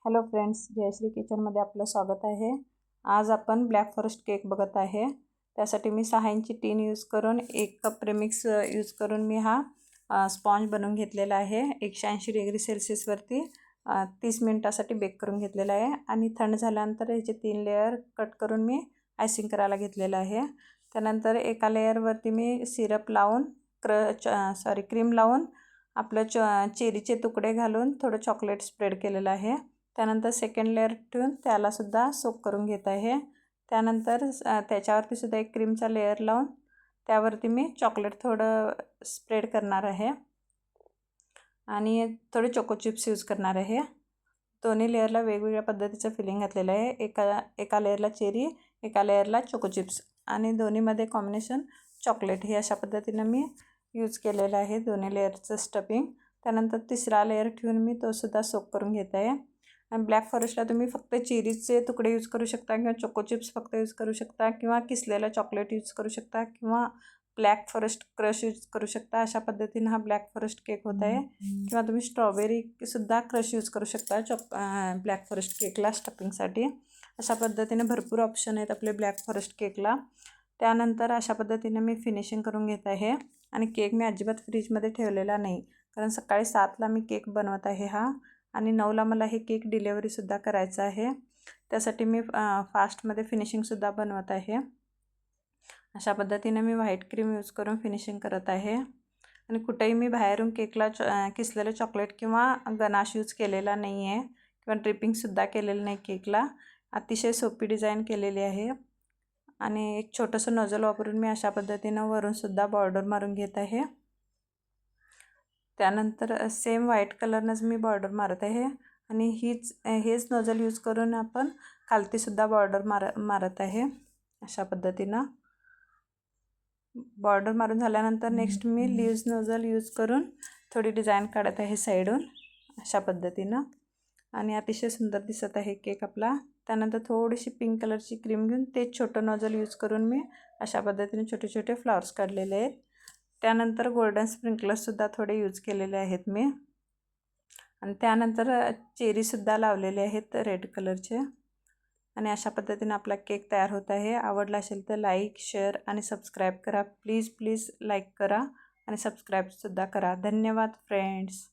Hello friends, Jayashree किचनमध्ये आपलं स्वागत आहे। आज आपण ब्लॅक फॉरेस्ट केक बघत आहे। त्यासाठी मी 6 इंची टीन यूज करून 1 कप प्रेमिक्स यूज करून मी हा स्पॉन्ज बनवून घेतलेला आहे। 180 डिग्री सेल्सिअसवरती 30 मिनिटासाठी बेक करून घेतलेला आहे आणि थंड झाल्यानंतर याचे 3 लेयर कट करून मी आयसिंग करायला घेतलेला आहे। त्यानंतर एका लेयरवरती मी सिरप लावून क्रीम लावून आपलं चेरीचे तुकडे घालून थोडं चॉकलेट स्प्रेड केलेलं आहे। त्यानंतर सेकंड लेयर ठेवून त्याला सुद्धा सोक करून घेत आहे। त्यानंतर त्याच्यावरती सुद्धा एक क्रीमचा लेयर लावून त्यावरती मी चॉकलेट थोडं स्प्रेड करणार आहे आणि थोडे चोको चिप्स यूज करणार आहे। दोन्ही लेयरला वेगवेगळ्या पद्धतीचं फिलिंग घातलेलं आहे। एका लेयरला चेरी, एका लेयरला चोको चिप्स आणि दोन्हीमध्ये कॉम्बिनेशन चॉकलेट हे अशा पद्धतीने मी यूज केलेलं आहे दोन्ही लेयरचं स्टफिंग। त्यानंतर तिसरा लेयर ठेवून मी तो सुद्धा सोक करून घेत आहे। आणि ब्लॅक फॉरेस्टला तुम्ही फक्त चेरीचे तुकडे यूज करू शकता किंवा चोको चिप्स फक्त यूज करू शकता किंवा किसलेलं चॉकलेट यूज करू शकता किंवा ब्लॅक फॉरेस्ट क्रश यूज करू शकता। अशा पद्धतीने हा ब्लॅक फॉरेस्ट केक होत आहे। किंवा तुम्ही स्ट्रॉबेरीसुद्धा क्रश यूज करू शकता ब्लॅक फॉरेस्ट केकला स्टफिंगसाठी। अशा पद्धतीने भरपूर ऑप्शन आहेत आपले ब्लॅक फॉरेस्ट केकला। त्यानंतर अशा पद्धतीने मी फिनिशिंग करून घेत आहे आणि केक मी अजिबात फ्रीजमध्ये ठेवलेला नाही, कारण सकाळी 7ला मी केक बनवत आहे हा आणि 9ला मला हे केक डिलेवरीसुद्धा करायचं आहे। त्यासाठी मी फास्टमध्ये फिनिशिंगसुद्धा बनवत आहे। अशा पद्धतीने मी व्हाईट क्रीम यूज करून फिनिशिंग करत आहे आणि कुठेही मी बाहेरून केकला किसलेलं चॉकलेट किंवा गनाश यूज केलेला नाही आहे किंवा ड्रिपिंगसुद्धा केलेलं नाही केकला। अतिशय सोपी डिझाईन केलेली आहे आणि एक छोटंसं नोझल वापरून मी अशा पद्धतीनं वरूनसुद्धा बॉर्डर मारून घेत आहे। त्यानंतर सेम व्हाईट कलरनंच मी बॉर्डर मारत आहे आणि हेच नोझल यूज करून आपण खालतीसुद्धा बॉर्डर मारत आहे। अशा पद्धतीनं बॉर्डर मारून झाल्यानंतर नेक्स्ट मी लीव्ज नोझल यूज करून थोडी डिझाईन काढत आहे साईडून अशा पद्धतीनं आणि अतिशय सुंदर दिसत आहे केक आपला। त्यानंतर थोडीशी पिंक कलरची क्रीम घेऊन ते छोटं नोझल यूज करून मी अशा पद्धतीने छोटे छोटे फ्लॉवर्स काढलेले आहेत। त्यानंतर गोल्डन स्प्रिंकलर्ससुद्धा थोडे यूज केलेले आहेत मी आणि त्यानंतर चेरीसुद्धा लावलेले आहेत रेड कलरचे आणि अशा पद्धतीने आपला केक तयार होत आहे। आवडला असेल तर लाईक, शेअर आणि सबस्क्राईब करा। प्लीज लाईक करा आणि सबस्क्राईबसुद्धा करा। धन्यवाद फ्रेंड्स।